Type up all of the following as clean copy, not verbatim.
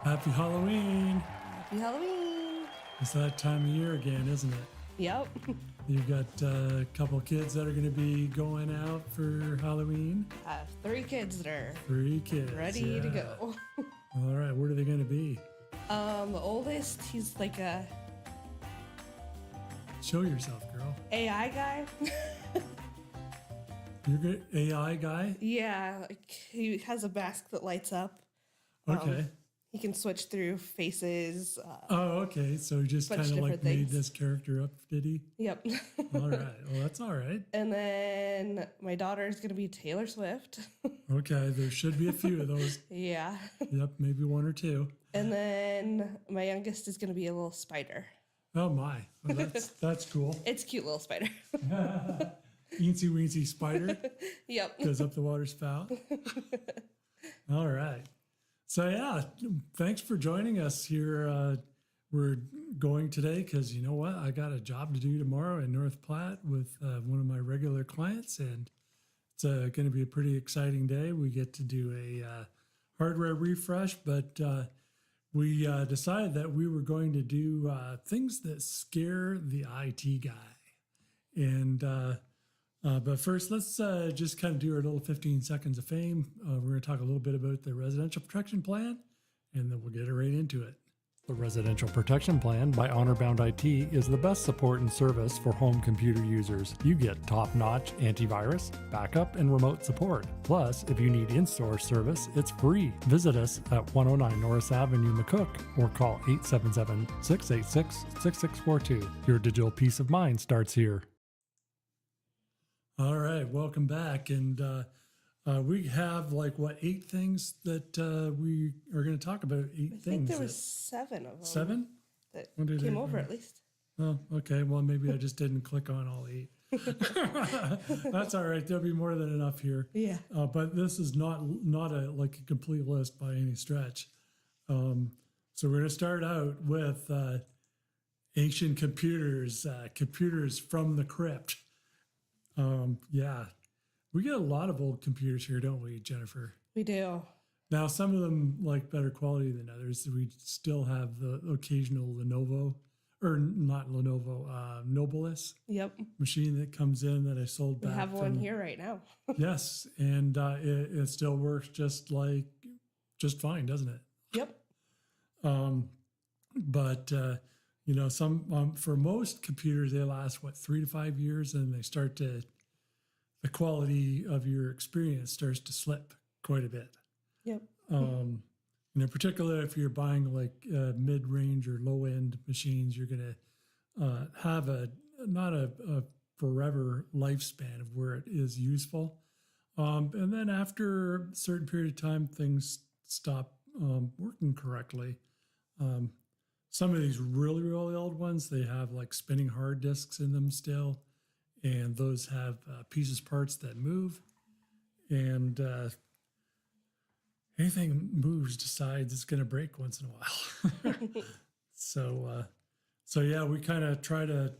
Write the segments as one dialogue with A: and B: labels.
A: Happy Halloween.
B: Happy Halloween.
A: It's that time of year again, isn't it?
B: Yep.
A: You've got a couple kids that are going to be going out for Halloween.
B: I have 3 kids that are
A: 3 kids.
B: ready to
A: yeah.
B: go.
A: All right, what are they going to be?
B: The oldest, he's like a
A: Show yourself, girl.
B: AI guy.
A: You're good AI guy?
B: Yeah, like he has a mask that lights up.
A: Okay.
B: He can switch through faces.
A: Oh, okay. So he just
B: bunch
A: kind
B: of
A: of like
B: different
A: made
B: things.
A: this character up, did he?
B: Yep.
A: All right. Well, that's all right.
B: And then my daughter is gonna be Taylor Swift.
A: Okay. There should be a few of those.
B: Yeah.
A: Yep. Maybe 1 or 2.
B: And then my youngest is gonna be a little spider.
A: Oh, my. Well, that's cool.
B: It's a cute little spider.
A: Eensy weensy spider
B: Yep.
A: goes up the water spout. All right. So yeah, thanks for joining us here. We're going today because you know what? I got a job to do tomorrow in North Platte with one of my regular clients, and it's going to be a pretty exciting day. We get to do a hardware refresh, but we decided that we were going to do things that scare the IT guy. And but first, let's just kind of do our little 15 seconds of fame. We're going to talk a little bit about the residential protection plan, and then we'll get right into it. The Residential Protection Plan by HonorBound IT is the best support and service for home computer users. You get top-notch antivirus, backup, and remote support. Plus, if you need in-store service, it's free. Visit us at 109 Norris Avenue, McCook, or call 877-686-6642. Your digital peace of mind starts here. All right, welcome back. And we have 8 things that we are going to talk about. 8
B: I
A: things.
B: think there was 7 of them.
A: 7?
B: That
A: What did
B: came
A: I-
B: over at least.
A: Oh, okay. Well, maybe I just didn't click on all 8. That's all right. There'll be more than enough here.
B: Yeah.
A: But this is not a complete list by any stretch. So we're going to start out with ancient computers, computers from the crypt. Yeah, we get a lot of old computers here, don't we, Jennifer?
B: We do.
A: Now, some of them like better quality than others. We still have the occasional Lenovo, or not Lenovo, Nobilis
B: Yep.
A: machine that comes in that I sold
B: We
A: back.
B: have one here right now.
A: Yes, and it still works just fine, doesn't it?
B: Yep.
A: But some for most computers they last 3 to 5 years, and they start to the quality of your experience starts to slip quite a bit.
B: Yep.
A: Particularly if you're buying mid-range or low-end machines, you're going to have not a forever lifespan of where it is useful. And then after a certain period of time, things stop working correctly. Some of these really, really old ones, they have spinning hard disks in them still, and those have parts that move, and anything moves decides it's going to break once in a while. So yeah, we kind of try to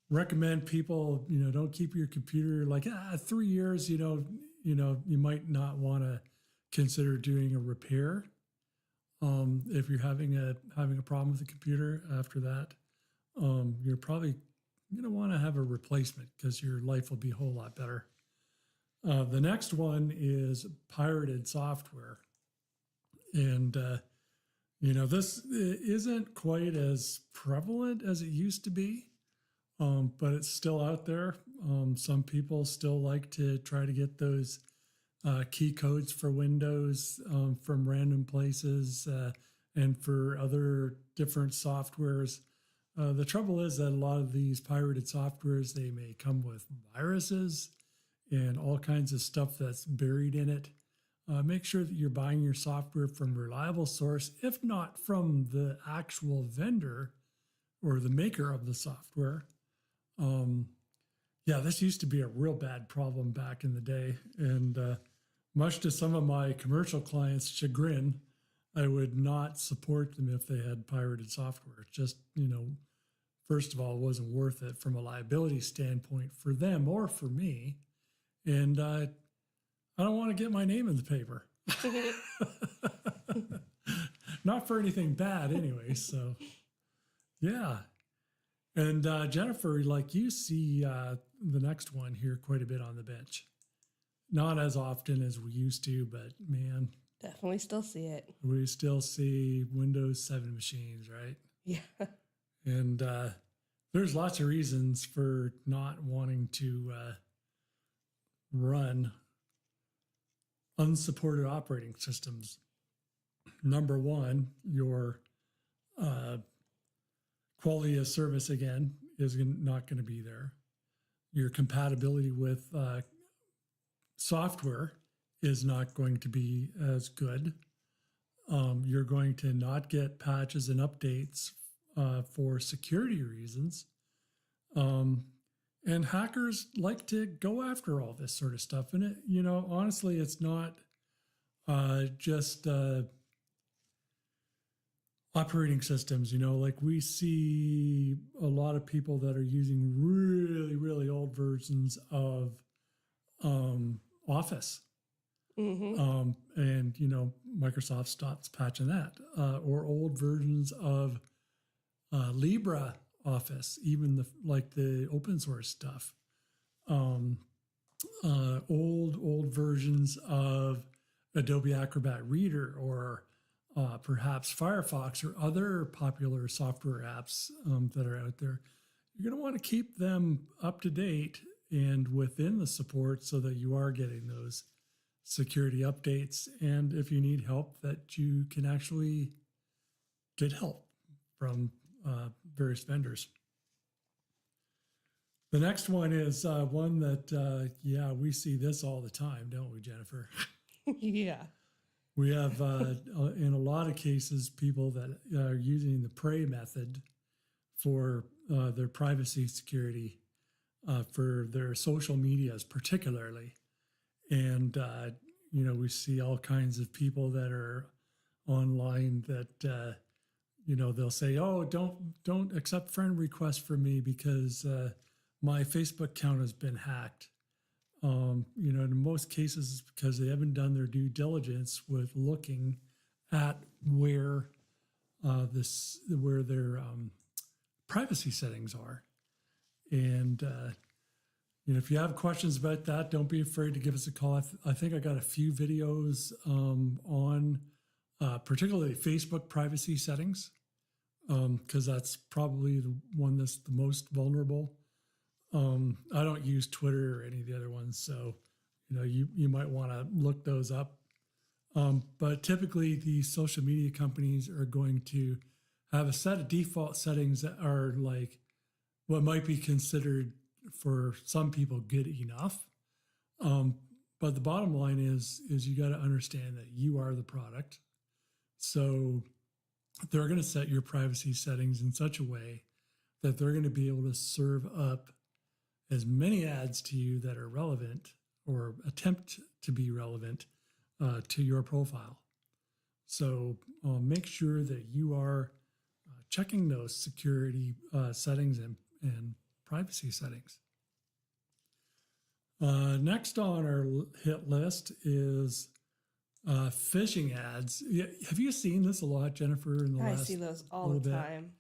A: recommend people, don't keep your computer 3 years. You might not want to consider doing a repair. If you're having a problem with the computer after that, you're probably going to want to have a replacement because your life will be a whole lot better. The next one is pirated software. And, this isn't quite as prevalent as it used to be, but it's still out there. Some people still like to try to get those key codes for Windows from random places and for other different softwares. The trouble is that a lot of these pirated softwares, they may come with viruses and all kinds of stuff that's buried in it. Make sure that you're buying your software from a reliable source, if not from the actual vendor or the maker of the software. Yeah, this used to be a real bad problem back in the day. And much to some of my commercial clients' chagrin, I would not support them if they had pirated software. Just, first of all, it wasn't worth it from a liability standpoint for them or for me. And I don't want to get my name in the paper. not for anything bad anyway. So, yeah. And Jennifer, like you see the next one here quite a bit on the bench. Not as often as we used to, but man,
B: Definitely still see it.
A: we still see Windows 7 machines, right?
B: Yeah.
A: And there's lots of reasons for not wanting to run unsupported operating systems. Number one, your quality of service, again, is not going to be there. Your compatibility with software is not going to be as good. You're going to not get patches and updates for security reasons. And hackers like to go after all this sort of stuff. And it, honestly, it's not just operating systems, like we see a lot of people that are using really, really old versions of Office.
B: Mm-hmm.
A: And Microsoft stops patching that, or old versions of LibreOffice, even the open source stuff. Old versions of Adobe Acrobat Reader, or perhaps Firefox, or other popular software apps that are out there. You're going to want to keep them up to date and within the support so that you are getting those security updates, and if you need help, that you can actually get help from various vendors. The next one is one that, we see this all the time, don't we, Jennifer?
B: Yeah.
A: We have, in a lot of cases, people that are using the PRAY method for their privacy security, for their social medias particularly. And, we see all kinds of people that are online that, they'll say, oh, don't accept friend requests from me because my Facebook account has been hacked. In most cases, it's because they haven't done their due diligence with looking at where their privacy settings are. And, if you have questions about that, don't be afraid to give us a call. I think I got a few videos on particularly Facebook privacy settings, because that's probably the one that's the most vulnerable. I don't use Twitter or any of the other ones, so you might want to look those up. But typically, the social media companies are going to have a set of default settings that are like what might be considered for some people good enough. But the bottom line is you got to understand that you are the product. So they're going to set your privacy settings in such a way that they're going to be able to serve up as many ads to you that are relevant or attempt to be relevant to your profile. So make sure that you are checking those security settings and privacy settings. Next on our hit list is phishing ads. Have you seen this a lot, Jennifer?
B: I see those all the time.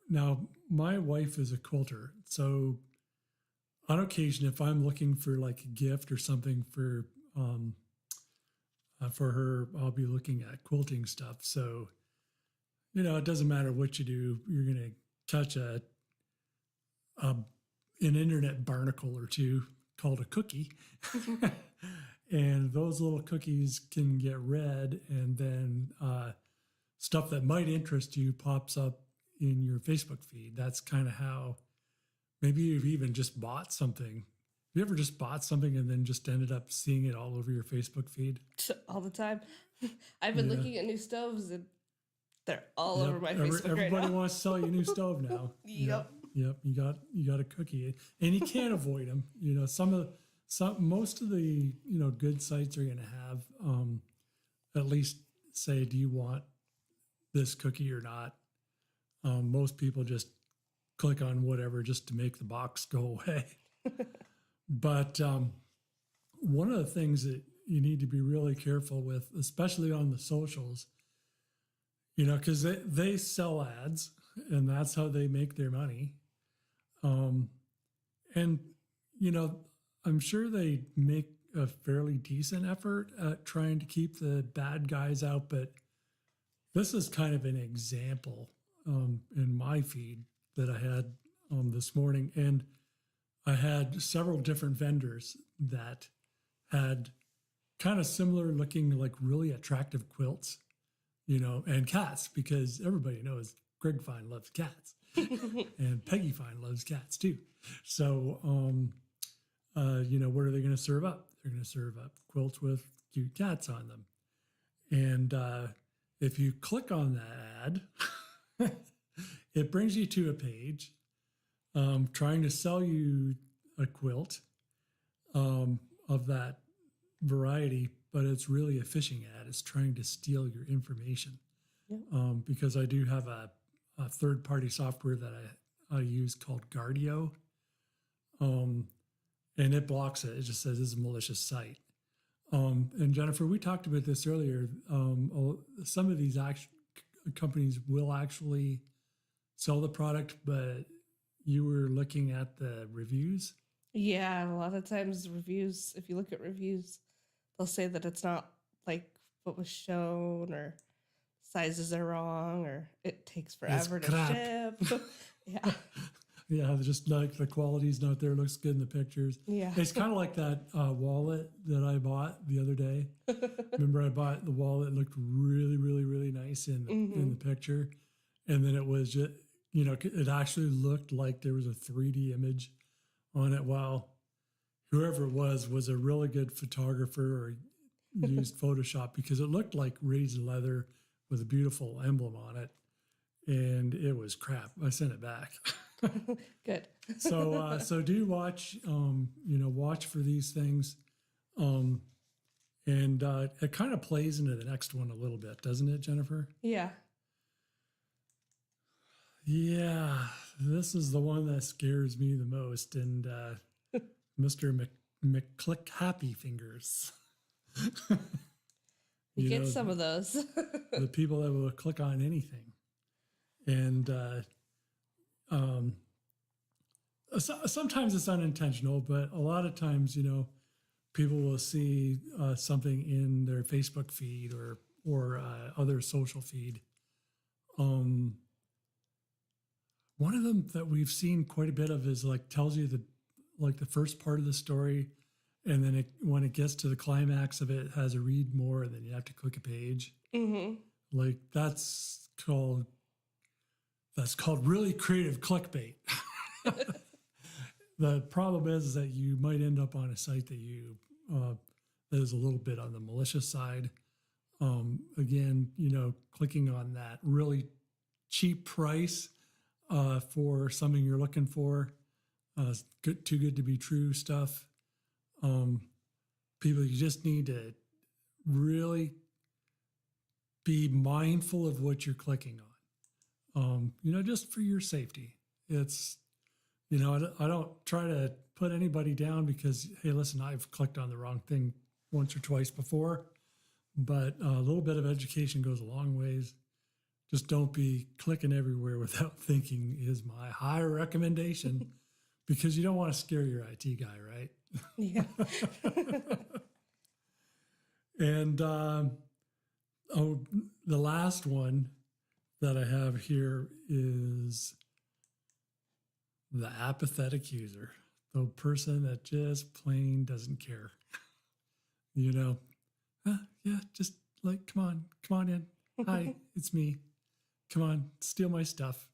A: Now, my wife is a quilter, so on occasion, if I'm looking for like a gift or something for her, I'll be looking at quilting stuff. So, it doesn't matter what you do, you're going to touch an internet barnacle or two called a cookie. And those little cookies can get read, and then stuff that might interest you pops up in your Facebook feed. That's kind of how, maybe you've even just bought something. Have you ever just bought something and then just ended up seeing it all over your Facebook feed?
B: All the time. I've been looking at new stoves and they're all over my Facebook right now.
A: Everybody wants to sell you a new stove now.
B: Yep.
A: Yep. You got a cookie, and you can't avoid them. Most of the good sites are going to have at least say, do you want this cookie or not? Most people just click on whatever just to make the box go away. But one of the things that you need to be really careful with, especially on the socials, because they sell ads and that's how they make their money. And, I'm sure they make a fairly decent effort at trying to keep the bad guys out, but this is kind of an example in my feed that I had this morning. And I had several different vendors that had kind of similar looking, like really attractive quilts, and cats, because everybody knows Greg Fine loves cats and Peggy Fine loves cats too. So, what are they going to serve up? They're going to serve up quilts with cute cats on them. And if you click on that ad, it brings you to a page trying to sell you a quilt of that variety, but it's really a phishing ad. It's trying to steal your information. Yeah. Because I do have a third-party software that I use called Guardio, and it blocks it. It just says this is a malicious site. And Jennifer, we talked about this earlier. Some of these companies will actually sell the product, but you were looking at the reviews.
B: Yeah, a lot of times reviews, if you look at reviews, they'll say that it's not like what was shown, or sizes are wrong, or it takes forever to ship. Yeah.
A: Yeah, just like the quality's not there. Looks good in the pictures.
B: Yeah.
A: It's kind of like that wallet that I bought the other day. Remember, I bought the wallet. It looked really, really, really nice in the picture. And then it was just, it actually looked like there was a 3D image on it. While whoever it was a really good photographer or used Photoshop, because it looked like raised leather with a beautiful emblem on it. And it was crap. I sent it back.
B: Good.
A: So do watch, watch for these things. And it kind of plays into the next one a little bit, doesn't it, Jennifer?
B: Yeah.
A: Yeah, this is the one that scares me the most. And Mr. McClick Happy Fingers.
B: You get some of those.
A: The people that will click on anything. And sometimes it's unintentional, but a lot of times, people will see something in their Facebook feed or other social feed. One of them that we've seen quite a bit of is tells you the first part of the story, and then when it gets to the climax of it, it has a read more, and then you have to click a page. Mm-hmm. That's called really creative clickbait. The problem is that you might end up on a site that that is a little bit on the malicious side. Again, clicking on that really cheap price for something you're looking for, too good to be true stuff. People, you just need to really be mindful of what you're clicking on. Just for your safety. It's, I don't try to put anybody down because, hey, listen, I've clicked on the wrong thing once or twice before, but a little bit of education goes a long ways. Just don't be clicking everywhere without thinking is my high recommendation, because you don't want to scare your IT guy, right?
B: Yeah.
A: And the last one that I have here is the apathetic user, the person that just plain doesn't care. Yeah, just come on in. Hi, it's me. Come on, steal my stuff.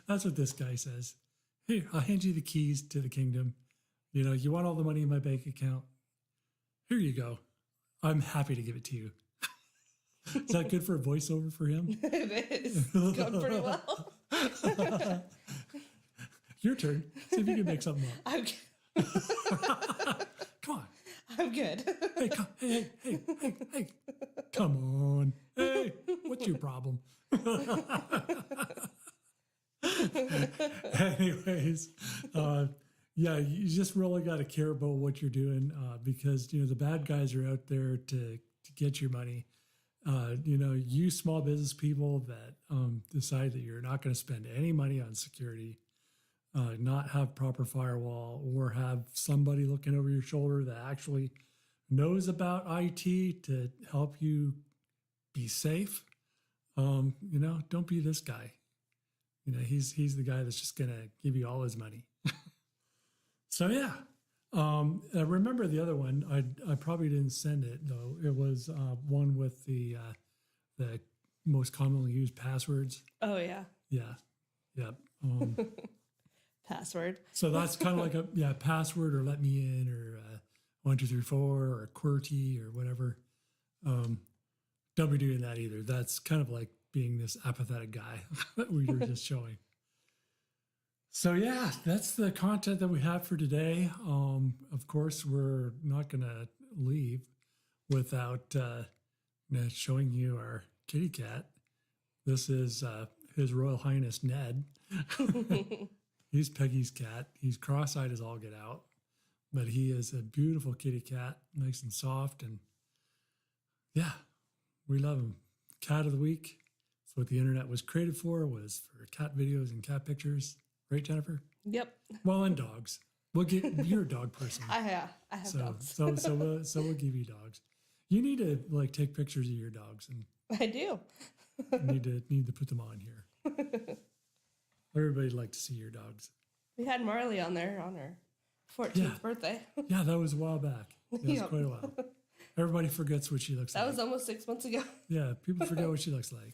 A: That's what this guy says. Here, I'll hand you the keys to the kingdom. You want all the money in my bank account? Here you go. I'm happy to give it to you. Is that good for a voiceover for him?
B: It is. It's going pretty well.
A: Your turn. See if you can make something up.
B: I'm
A: Come on.
B: I'm good.
A: Hey. Come on. Hey, what's your problem? Anyways, you just really got to care about what you're doing, because, the bad guys are out there to get your money. You small business people that decide that you're not going to spend any money on security, not have proper firewall, or have somebody looking over your shoulder that actually knows about IT to help you be safe. Don't be this guy. He's the guy that's just going to give you all his money. So yeah. I remember the other one. I probably didn't send it though. It was one with the most commonly used passwords.
B: Oh yeah.
A: Yeah. Yep.
B: Password.
A: So that's kind of like a password, or let me in, or 1234, or QWERTY, or whatever. Don't be doing that either. That's kind of like being this apathetic guy that we were just showing. So yeah, that's the content that we have for today. Of course, we're not going to leave without showing you our kitty cat. This is His Royal Highness Ned. He's Peggy's cat. He's cross-eyed as all get out, but he is a beautiful kitty cat, nice and soft, and yeah, we love him. Cat of the week. That's what the internet was created for, was for cat videos and cat pictures. Right, Jennifer?
B: Yep.
A: Well, and dogs. We'll get you're a dog person.
B: I have dogs.
A: So we'll give you dogs. You need to take pictures of your dogs, and
B: I do.
A: need to put them on here. Everybody'd like to see your dogs.
B: We had Marley on there on her 14th birthday.
A: Yeah, that was a while back. That was
B: Yep.
A: quite a while. Everybody forgets what she looks
B: That
A: like.
B: was almost 6 months ago.
A: Yeah, people forget what she looks like.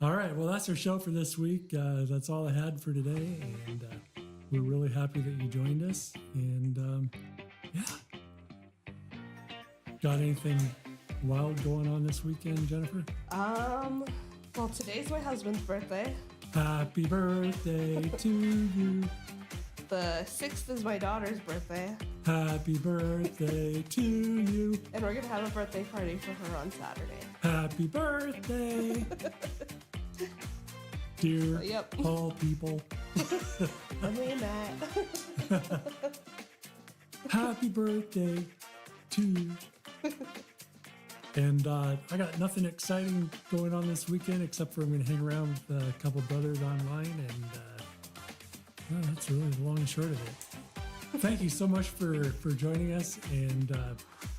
A: All right, well, that's our show for this week. That's all I had for today, and we're really happy that you joined us. And yeah, got anything wild going on this weekend, Jennifer?
B: Well, today's my husband's birthday.
A: Happy birthday to you.
B: The 6th is my daughter's birthday.
A: Happy birthday to you.
B: And we're going to have a birthday party for her on Saturday.
A: Happy birthday, dear
B: Yep.
A: all people.
B: Emily and Matt.
A: Happy birthday to you. And I got nothing exciting going on this weekend except for I'm going to hang around with a couple brothers online, and that's really the long and short of it. Thank you so much for joining us, and